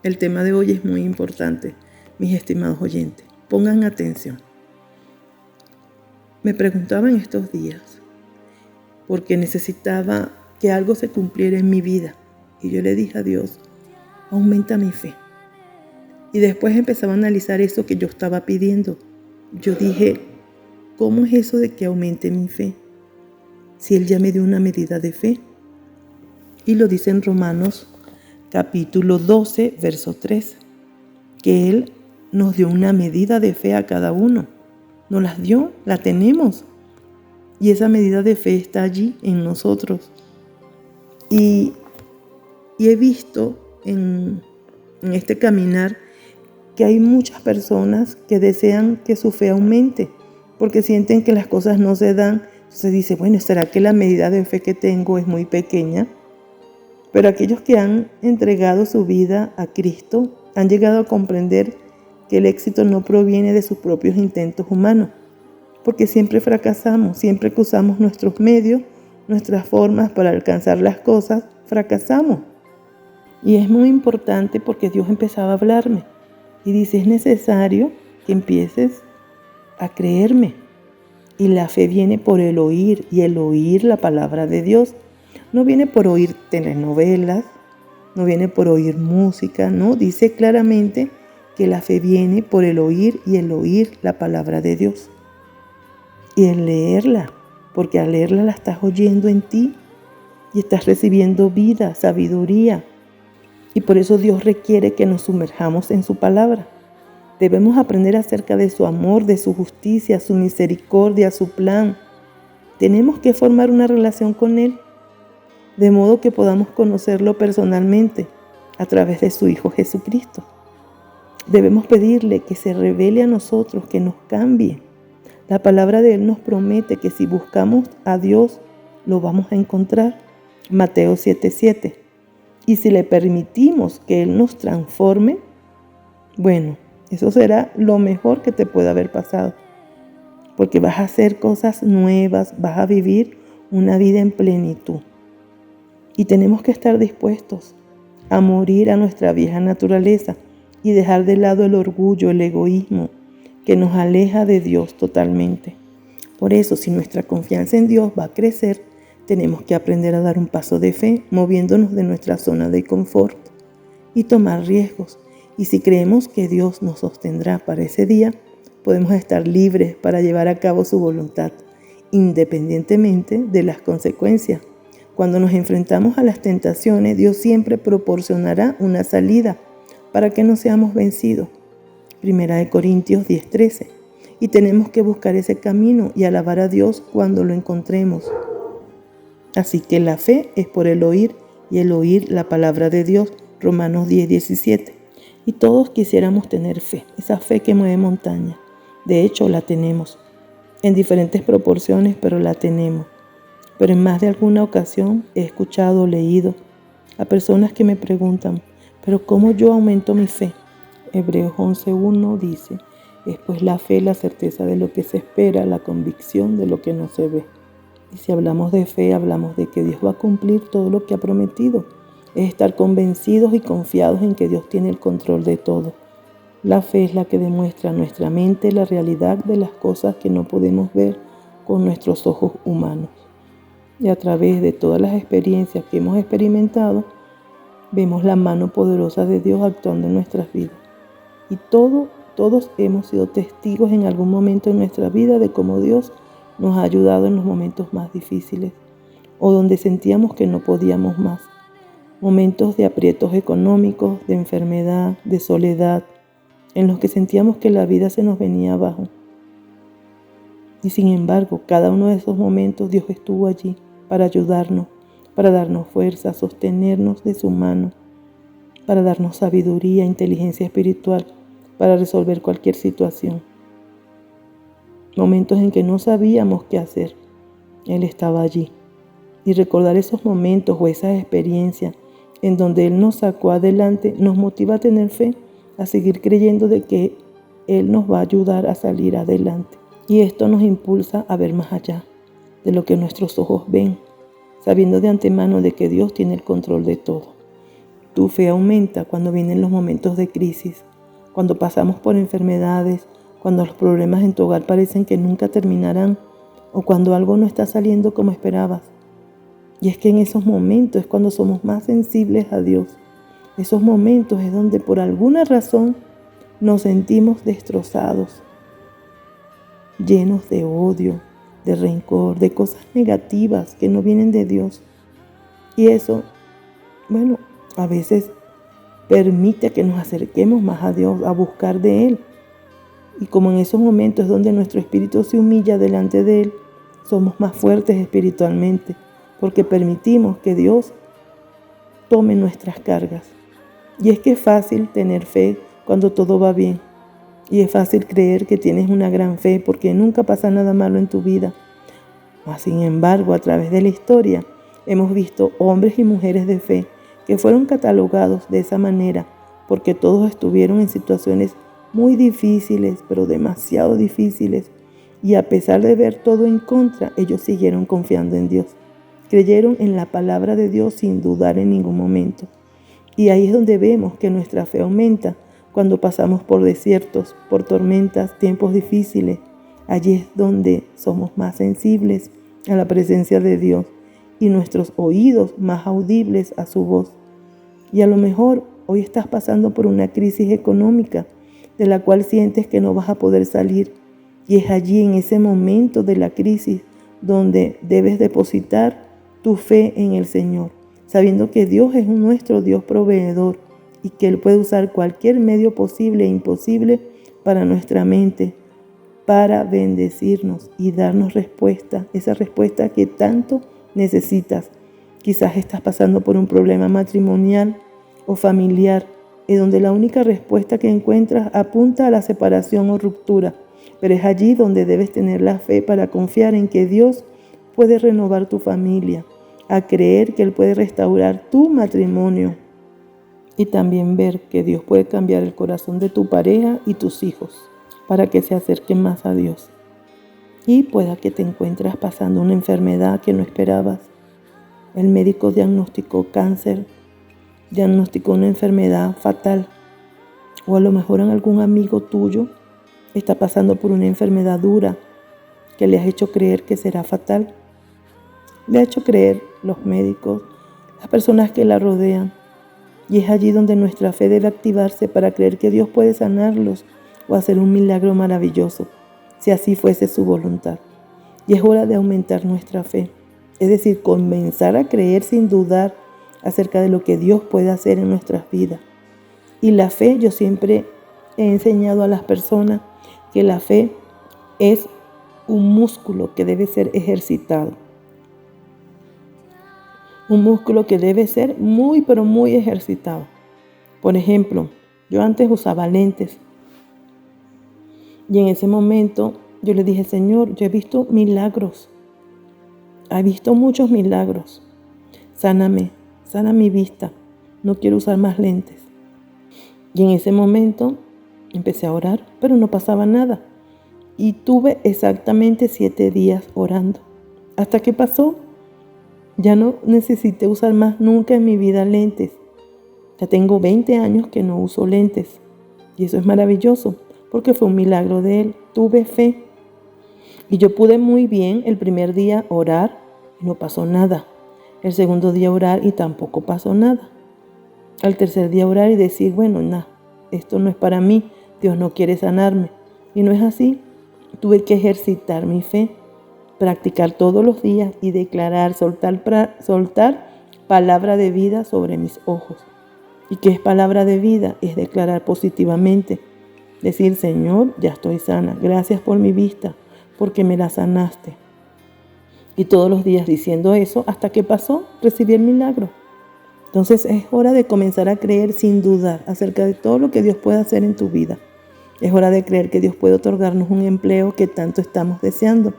El tema de hoy es muy importante, mis estimados oyentes. Pongan atención. Me preguntaba en estos días porque necesitaba que algo se cumpliera en mi vida. Y yo le dije a Dios, aumenta mi fe. Y después empezaba a analizar eso que yo estaba pidiendo. Yo dije, ¿cómo es eso de que aumente mi fe? Si Él ya me dio una medida de fe. Y lo dice en Romanos capítulo 12, verso 3, que Él nos dio una medida de fe a cada uno. Nos las dio, la tenemos. Y esa medida de fe está allí en nosotros. Y he visto en este caminar que hay muchas personas que desean que su fe aumente, porque sienten que las cosas no se dan. Entonces dice, bueno, ¿será que la medida de fe que tengo es muy pequeña? Pero aquellos que han entregado su vida a Cristo han llegado a comprender que el éxito no proviene de sus propios intentos humanos, porque siempre fracasamos, siempre que usamos nuestros medios, nuestras formas para alcanzar las cosas, fracasamos. Y es muy importante porque Dios empezaba a hablarme y dice, es necesario que empieces a creerme. Y la fe viene por el oír, y el oír la palabra de Dios. No viene por oír telenovelas, no viene por oír música, no. Dice claramente que la fe viene por el oír y el oír la palabra de Dios. Y el leerla, porque al leerla la estás oyendo en ti y estás recibiendo vida, sabiduría. Y por eso Dios requiere que nos sumerjamos en su palabra. Debemos aprender acerca de su amor, de su justicia, su misericordia, su plan. Tenemos que formar una relación con Él, de modo que podamos conocerlo personalmente a través de su Hijo Jesucristo. Debemos pedirle que se revele a nosotros, que nos cambie. La palabra de Él nos promete que si buscamos a Dios, lo vamos a encontrar. Mateo 7:7. Y si le permitimos que Él nos transforme, bueno, eso será lo mejor que te pueda haber pasado. Porque vas a hacer cosas nuevas, vas a vivir una vida en plenitud. Y tenemos que estar dispuestos a morir a nuestra vieja naturaleza y dejar de lado el orgullo, el egoísmo, que nos aleja de Dios totalmente. Por eso, si nuestra confianza en Dios va a crecer, tenemos que aprender a dar un paso de fe, moviéndonos de nuestra zona de confort y tomar riesgos. Y si creemos que Dios nos sostendrá para ese día, podemos estar libres para llevar a cabo su voluntad, independientemente de las consecuencias. Cuando nos enfrentamos a las tentaciones, Dios siempre proporcionará una salida para que no seamos vencidos. 1 Corintios 10:13. Y tenemos que buscar ese camino y alabar a Dios cuando lo encontremos. Así que la fe es por el oír y el oír la palabra de Dios. Romanos 10:17. Y todos quisiéramos tener fe, esa fe que mueve montañas. De hecho, la tenemos en diferentes proporciones, pero la tenemos. Pero en más de alguna ocasión he escuchado, leído a personas que me preguntan, ¿pero cómo yo aumento mi fe? Hebreos 11:1 dice, es pues la fe la certeza de lo que se espera, la convicción de lo que no se ve. Y si hablamos de fe, hablamos de que Dios va a cumplir todo lo que ha prometido. Es estar convencidos y confiados en que Dios tiene el control de todo. La fe es la que demuestra a nuestra mente la realidad de las cosas que no podemos ver con nuestros ojos humanos. Y a través de todas las experiencias que hemos experimentado, vemos la mano poderosa de Dios actuando en nuestras vidas. Y todos hemos sido testigos en algún momento en nuestra vida de cómo Dios nos ha ayudado en los momentos más difíciles o donde sentíamos que no podíamos más. Momentos de aprietos económicos, de enfermedad, de soledad, en los que sentíamos que la vida se nos venía abajo. Y sin embargo, cada uno de esos momentos Dios estuvo allí para ayudarnos, para darnos fuerza, sostenernos de su mano, para darnos sabiduría, inteligencia espiritual, para resolver cualquier situación. Momentos en que no sabíamos qué hacer, Él estaba allí. Y recordar esos momentos o esas experiencias en donde Él nos sacó adelante nos motiva a tener fe, a seguir creyendo de que Él nos va a ayudar a salir adelante. Y esto nos impulsa a ver más allá de lo que nuestros ojos ven, sabiendo de antemano de que Dios tiene el control de todo. Tu fe aumenta cuando vienen los momentos de crisis, cuando pasamos por enfermedades, cuando los problemas en tu hogar parecen que nunca terminarán o cuando algo no está saliendo como esperabas. Y es que en esos momentos es cuando somos más sensibles a Dios. Esos momentos es donde por alguna razón nos sentimos destrozados, llenos de odio, de rencor, de cosas negativas que no vienen de Dios. Y eso, a veces permite que nos acerquemos más a Dios, a buscar de Él. Y como en esos momentos es donde nuestro espíritu se humilla delante de Él, somos más fuertes espiritualmente, porque permitimos que Dios tome nuestras cargas. Y es que es fácil tener fe cuando todo va bien. Y es fácil creer que tienes una gran fe porque nunca pasa nada malo en tu vida. Mas, sin embargo, a través de la historia hemos visto hombres y mujeres de fe que fueron catalogados de esa manera porque todos estuvieron en situaciones muy difíciles, pero demasiado difíciles. Y a pesar de ver todo en contra, ellos siguieron confiando en Dios. Creyeron en la palabra de Dios sin dudar en ningún momento. Y ahí es donde vemos que nuestra fe aumenta cuando pasamos por desiertos, por tormentas, tiempos difíciles. Allí es donde somos más sensibles a la presencia de Dios y nuestros oídos más audibles a su voz. Y a lo mejor hoy estás pasando por una crisis económica de la cual sientes que no vas a poder salir. Y es allí en ese momento de la crisis donde debes depositar tu fe en el Señor, sabiendo que Dios es nuestro Dios proveedor y que Él puede usar cualquier medio posible e imposible para nuestra mente, para bendecirnos y darnos respuesta, esa respuesta que tanto necesitas. Quizás estás pasando por un problema matrimonial o familiar, en donde la única respuesta que encuentras apunta a la separación o ruptura, pero es allí donde debes tener la fe para confiar en que Dios puede renovar tu familia, a creer que Él puede restaurar tu matrimonio y también ver que Dios puede cambiar el corazón de tu pareja y tus hijos para que se acerquen más a Dios. Y pueda que te encuentres pasando una enfermedad que no esperabas. El médico diagnosticó cáncer, diagnosticó una enfermedad fatal, o a lo mejor en algún amigo tuyo está pasando por una enfermedad dura que le has hecho creer que será fatal. Le ha hecho creer los médicos, las personas que la rodean. Y es allí donde nuestra fe debe activarse para creer que Dios puede sanarlos o hacer un milagro maravilloso, si así fuese su voluntad. Y es hora de aumentar nuestra fe, es decir, comenzar a creer sin dudar acerca de lo que Dios puede hacer en nuestras vidas. Y la fe, yo siempre he enseñado a las personas que la fe es un músculo que debe ser ejercitado. Un músculo que debe ser muy, pero muy ejercitado. Por ejemplo, yo antes usaba lentes. Y en ese momento yo le dije, Señor, yo he visto milagros. He visto muchos milagros. Sáname, sana mi vista. No quiero usar más lentes. Y en ese momento empecé a orar, pero no pasaba nada. Y tuve exactamente 7 días orando. Hasta que pasó. Ya no necesité usar más nunca en mi vida lentes. Ya tengo 20 años que no uso lentes. Y eso es maravilloso, porque fue un milagro de Él. Tuve fe. Y yo pude muy bien el primer día orar y no pasó nada. El segundo día orar y tampoco pasó nada. Al tercer día orar y decir, esto no es para mí. Dios no quiere sanarme. Y no es así. Tuve que ejercitar mi fe, practicar todos los días y declarar, soltar palabra de vida sobre mis ojos. ¿Y qué es palabra de vida? Es declarar positivamente. Decir, Señor, ya estoy sana. Gracias por mi vista, porque me la sanaste. Y todos los días diciendo eso, hasta que pasó, recibí el milagro. Entonces es hora de comenzar a creer sin dudar acerca de todo lo que Dios puede hacer en tu vida. Es hora de creer que Dios puede otorgarnos un empleo que tanto estamos deseando.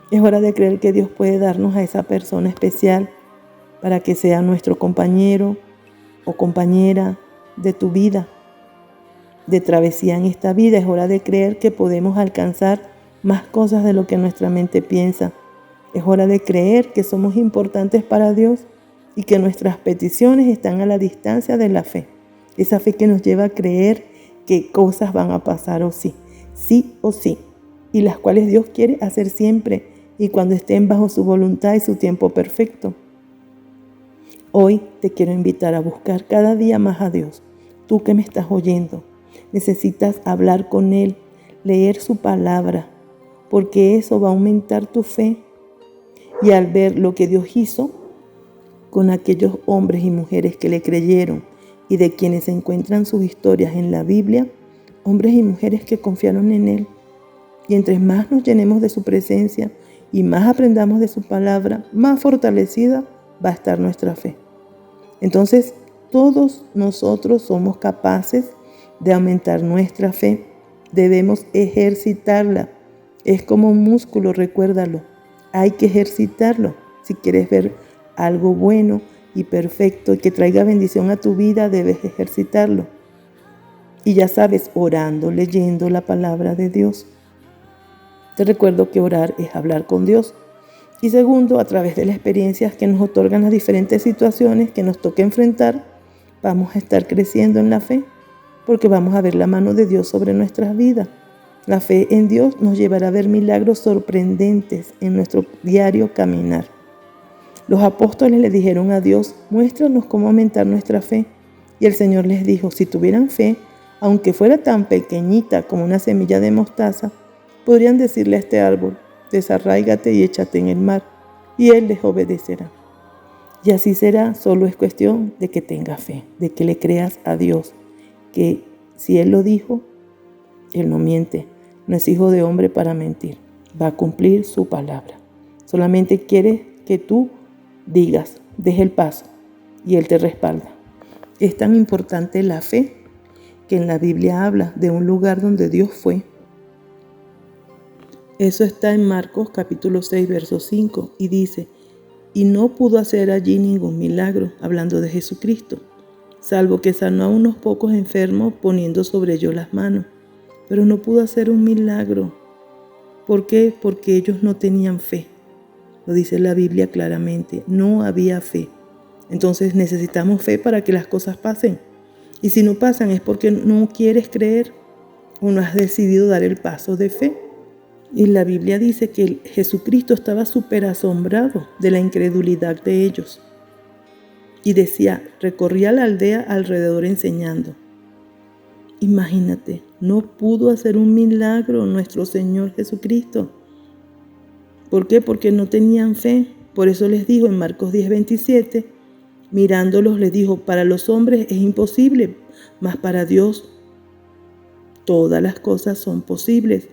Es hora de creer que Dios puede darnos a esa persona especial para que sea nuestro compañero o compañera de tu vida, de travesía en esta vida. Es hora de creer que podemos alcanzar más cosas de lo que nuestra mente piensa. Es hora de creer que somos importantes para Dios y que nuestras peticiones están a la distancia de la fe. Esa fe que nos lleva a creer que cosas van a pasar o sí o sí, y las cuales Dios quiere hacer siempre y cuando estén bajo su voluntad y su tiempo perfecto. Hoy te quiero invitar a buscar cada día más a Dios. Tú que me estás oyendo, necesitas hablar con Él, leer su palabra, porque eso va a aumentar tu fe. Y al ver lo que Dios hizo con aquellos hombres y mujeres que le creyeron y de quienes se encuentran sus historias en la Biblia, hombres y mujeres que confiaron en Él. Y entre más nos llenemos de su presencia y más aprendamos de su palabra, más fortalecida va a estar nuestra fe. Entonces, todos nosotros somos capaces de aumentar nuestra fe. Debemos ejercitarla. Es como un músculo, recuérdalo. Hay que ejercitarlo. Si quieres ver algo bueno y perfecto y que traiga bendición a tu vida, debes ejercitarlo. Y ya sabes, orando, leyendo la palabra de Dios. Te recuerdo que orar es hablar con Dios. Y segundo, a través de las experiencias que nos otorgan las diferentes situaciones que nos toca enfrentar, vamos a estar creciendo en la fe, porque vamos a ver la mano de Dios sobre nuestras vidas. La fe en Dios nos llevará a ver milagros sorprendentes en nuestro diario caminar. Los apóstoles le dijeron a Dios, muéstranos cómo aumentar nuestra fe. Y el Señor les dijo, si tuvieran fe, aunque fuera tan pequeñita como una semilla de mostaza, podrían decirle a este árbol, desarráigate y échate en el mar, y Él les obedecerá. Y así será, solo es cuestión de que tengas fe, de que le creas a Dios, que si Él lo dijo, Él no miente, no es hijo de hombre para mentir, va a cumplir su palabra. Solamente quiere que tú digas, deje el paso, y Él te respalda. Es tan importante la fe que en la Biblia habla de un lugar donde Dios fue. Eso está en Marcos capítulo 6, verso 5, y dice, y no pudo hacer allí ningún milagro, hablando de Jesucristo, salvo que sanó a unos pocos enfermos poniendo sobre ellos las manos, pero no pudo hacer un milagro. ¿Por qué? Porque ellos no tenían fe. Lo dice la Biblia claramente, no había fe. Entonces necesitamos fe para que las cosas pasen. Y si no pasan es porque no quieres creer o no has decidido dar el paso de fe. Y la Biblia dice que Jesucristo estaba súper asombrado de la incredulidad de ellos. Y decía, recorría la aldea alrededor enseñando. Imagínate, no pudo hacer un milagro nuestro Señor Jesucristo. ¿Por qué? Porque no tenían fe. Por eso les dijo en Marcos 10:27, mirándolos les dijo, para los hombres es imposible, mas para Dios todas las cosas son posibles.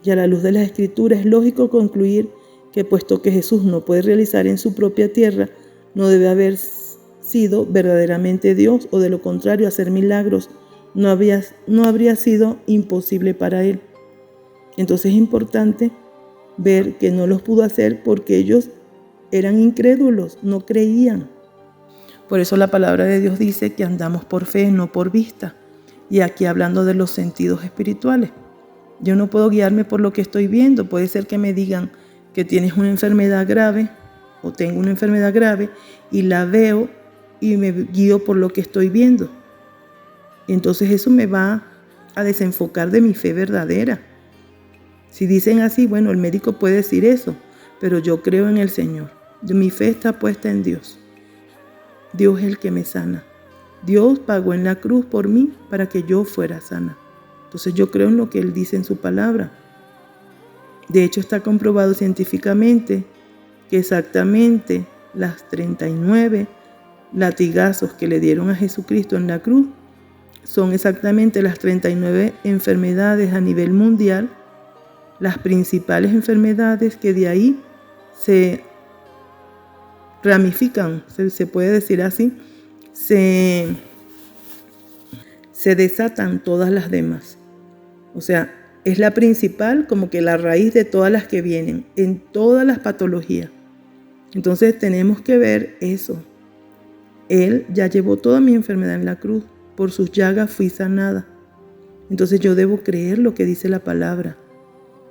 Y a la luz de las Escrituras es lógico concluir que puesto que Jesús no puede realizar en su propia tierra, no debe haber sido verdaderamente Dios, o de lo contrario, hacer milagros no habría sido imposible para Él. Entonces es importante ver que no los pudo hacer porque ellos eran incrédulos, no creían. Por eso la palabra de Dios dice que andamos por fe, no por vista. Y aquí hablando de los sentidos espirituales. Yo no puedo guiarme por lo que estoy viendo. Puede ser que me digan que tienes una enfermedad grave o tengo una enfermedad grave y la veo y me guío por lo que estoy viendo. Entonces eso me va a desenfocar de mi fe verdadera. Si dicen así, bueno, el médico puede decir eso, pero yo creo en el Señor. Mi fe está puesta en Dios. Dios es el que me sana. Dios pagó en la cruz por mí para que yo fuera sana. Entonces yo creo en lo que Él dice en su palabra. De hecho está comprobado científicamente que exactamente las 39 latigazos que le dieron a Jesucristo en la cruz son exactamente las 39 enfermedades a nivel mundial, las principales enfermedades que de ahí se ramifican, se puede decir así, se desatan todas las demás. O sea, es la principal, como que la raíz de todas las que vienen, en todas las patologías. Entonces tenemos que ver eso. Él ya llevó toda mi enfermedad en la cruz. Por sus llagas fui sanada. Entonces yo debo creer lo que dice la palabra.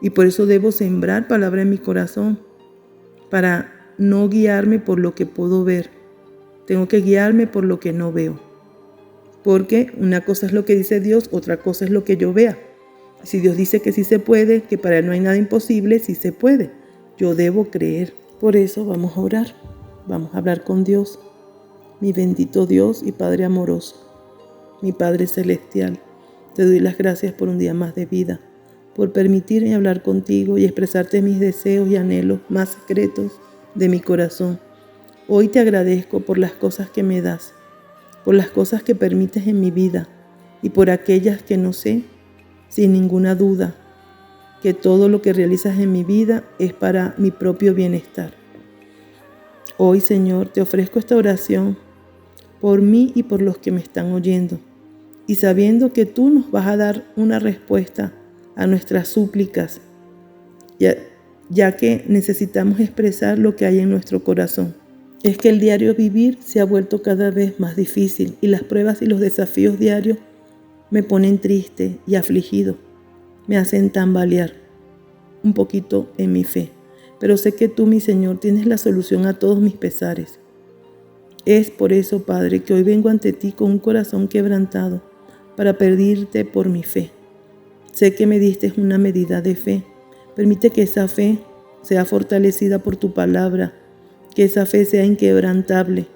Y por eso debo sembrar palabra en mi corazón, para no guiarme por lo que puedo ver, Tengo que guiarme por lo que no veo. Porque una cosa es lo que dice Dios, otra cosa es lo que yo vea. Si Dios dice que sí se puede, que para Él no hay nada imposible, sí se puede. Yo debo creer. Por eso vamos a orar. Vamos a hablar con Dios. Mi bendito Dios y Padre amoroso. Mi Padre celestial. Te doy las gracias por un día más de vida. Por permitirme hablar contigo y expresarte mis deseos y anhelos más secretos de mi corazón. Hoy te agradezco por las cosas que me das, por las cosas que permites en mi vida y por aquellas que no sé, sin ninguna duda, que todo lo que realizas en mi vida es para mi propio bienestar. Hoy, Señor, te ofrezco esta oración por mí y por los que me están oyendo, y sabiendo que tú nos vas a dar una respuesta a nuestras súplicas, ya que necesitamos expresar lo que hay en nuestro corazón. Es que el diario vivir se ha vuelto cada vez más difícil y las pruebas y los desafíos diarios me ponen triste y afligido. Me hacen tambalear un poquito en mi fe. Pero sé que tú, mi Señor, tienes la solución a todos mis pesares. Es por eso, Padre, que hoy vengo ante ti con un corazón quebrantado para pedirte por mi fe. Sé que me diste una medida de fe. Permite que esa fe sea fortalecida por tu palabra, que esa fe sea inquebrantable,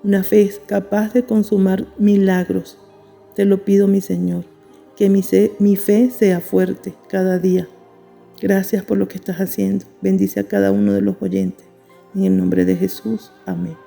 una fe capaz de consumar milagros. Te lo pido, mi Señor, que mi fe sea fuerte cada día. Gracias por lo que estás haciendo. Bendice a cada uno de los oyentes. En el nombre de Jesús. Amén.